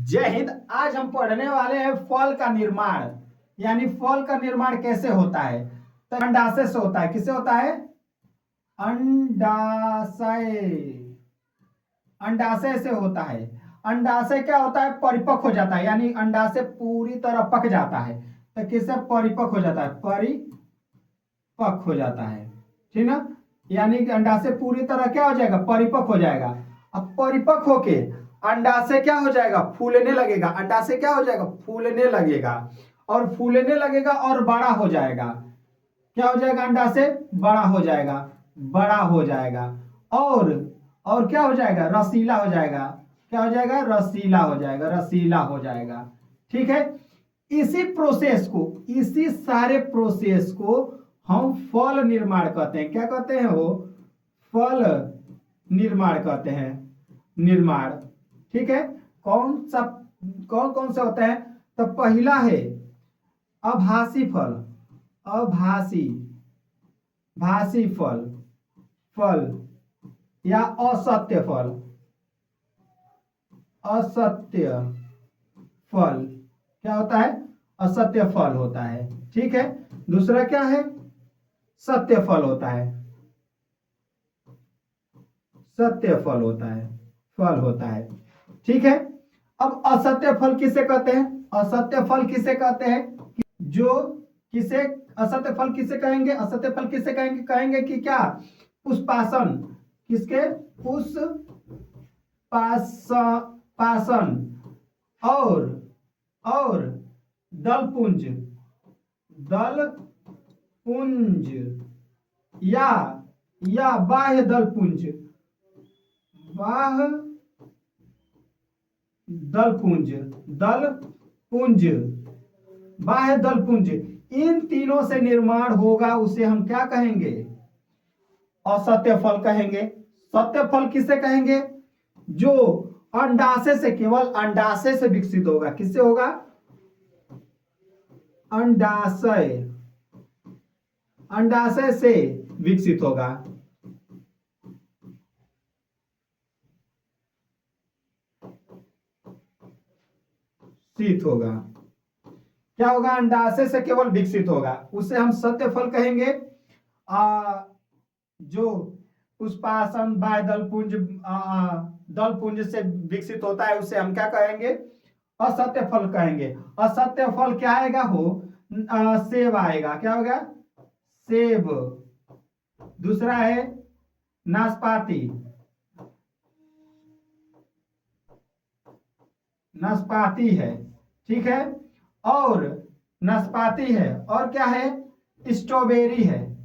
जय हिंद। आज हम पढ़ने वाले हैं फल का निर्माण, यानी फल का निर्माण कैसे होता है। तो अंडाशय से होता है। किससे होता है? अंडाशय। अंडाशय से होता है। अंडाशय क्या होता है? परिपक्व हो जाता है, यानी अंडाशय पूरी तरह पक जाता है। तो किससे परिपक्व हो जाता है? परिपक्व हो जाता है, ठीक ना। यानी कि अंडाशय पूरी तरह क्या हो जाएगा? परिपक्व हो जाएगा। अब परिपक्व होके अंडाशय क्या हो जाएगा? फूलने लगेगा। अंडाशय क्या हो जाएगा? फूलने लगेगा। और फूलने लगेगा और बड़ा हो जाएगा। क्या हो जाएगा? अंडाशय बड़ा हो जाएगा, बड़ा हो जाएगा। और क्या हो जाएगा? रसीला हो जाएगा। क्या हो जाएगा? रसीला हो जाएगा, रसीला हो जाएगा। ठीक है। इसी सारे प्रोसेस को हम फल निर्माण कहते हैं। क्या कहते हैं? वो फल निर्माण कहते हैं। निर्माण, ठीक है। कौन कौन सा होता है? तो पहला है आभासी फल। भासी फल या असत्य फल। असत्य फल क्या होता है? असत्य फल होता है, ठीक है। दूसरा क्या है? सत्य फल होता है। सत्य फल होता है, ठीक है। अब असत्य फल किसे कहते हैं? असत्य फल किसे कहते हैं? जो किसे असत्य फल किसे कहेंगे? असत्य फल किसे कहेंगे? कहेंगे कि क्या? पुष्पासन। किसके? पुष्पासन और दलपुंज या बाह्य दलपुंज। बाह्य दलपुंज, इन तीनों से निर्माण होगा, उसे हम क्या कहेंगे? असत्य फल कहेंगे। सत्य फल किसे कहेंगे? जो अंडाशय से, केवल अंडाशय से विकसित होगा। किससे होगा? अंडाशय से विकसित होगा। शीत होगा। क्या होगा? अंडाशय से केवल विकसित होगा, उसे हम सत्य फल कहेंगे। जो पुष्पासन बाह्य दलपुंज से विकसित होता है, उसे हम क्या कहेंगे? असत्य फल कहेंगे। असत्य फल क्या आएगा? सेब आएगा। क्या होगा? सेब। दूसरा है नाशपाती। नाशपाती है, ठीक है। और नाशपाती है, और क्या है? स्ट्रॉबेरी है।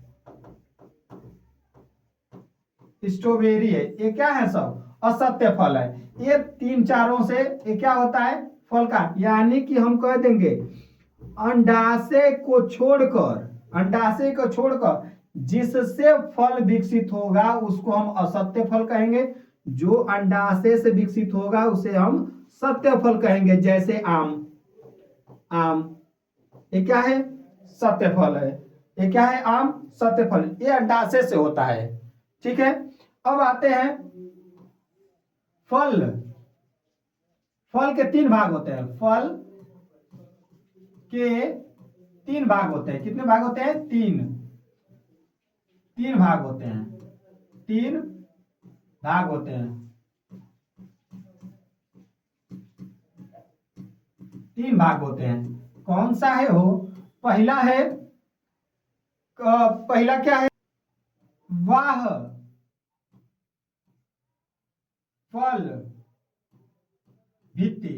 स्ट्रॉबेरी है। ये क्या है? सब असत्य फल है। ये तीन चारों से ये क्या होता है? फल का, यानी कि हम कह देंगे अंडाशय को छोड़कर जिससे फल विकसित होगा उसको हम असत्य फल कहेंगे। जो अंडाशय से विकसित होगा उसे हम सत्य फल कहेंगे। जैसे आम। ये क्या है? सत्य फल है। ये क्या है? आम सत्य फल। ये अंडाशय से होता है, ठीक है। अब आते हैं फल के तीन भाग होते हैं। फल के तीन भाग होते हैं। कितने भाग होते हैं? तीन भाग होते हैं। तीन भाग होते हैं। तीन भाग होते हैं। कौन सा है वो? पहला क्या है? वाह फल भित्ति।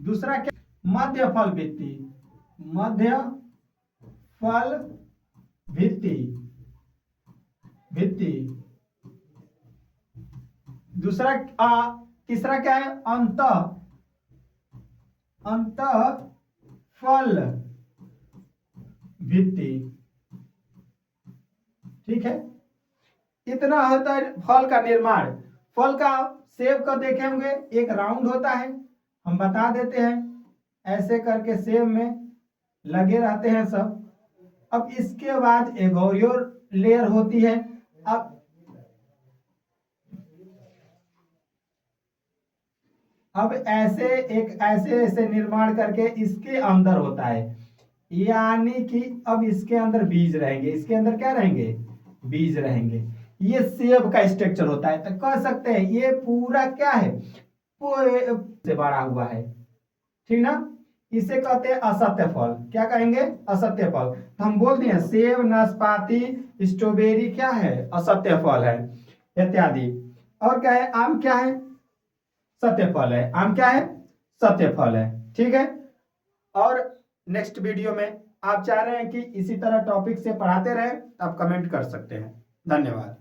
दूसरा क्या? मध्य फल भित्ति। मध्य फल भित्ति। दूसरा तीसरा क्या है? अंत फल भित्ति, ठीक है। इतना होता है फल का निर्माण। फल का सेब का देखे होंगे, एक राउंड होता है, हम बता देते हैं। ऐसे करके सेब में लगे रहते हैं सब। अब इसके बाद एक और लेयर होती है। अब अब ऐसे निर्माण करके इसके अंदर होता है, यानी कि अब इसके अंदर बीज रहेंगे, इसके अंदर क्या रहेंगे, बीज रहेंगे। ये सेब का स्ट्रक्चर होता है, तो कह सकते हैं ये पूरा क्या है, से बड़ा हुआ है, ठीक ना। इसे कहते हैं असत्य फल। क्या कहेंगे, असत्य फल। तो हम बोलते हैं सेब, नाशपाती, स्ट्रॉबेरी क्या है, असत्य फल है इत्यादि। और क्या है, आम क्या है, सत्य फल है। आम क्या है, सत्य फल है, ठीक है। और नेक्स्ट वीडियो में आप चाह रहे हैं कि इसी तरह टॉपिक से पढ़ाते रहे, आप कमेंट कर सकते हैं। धन्यवाद।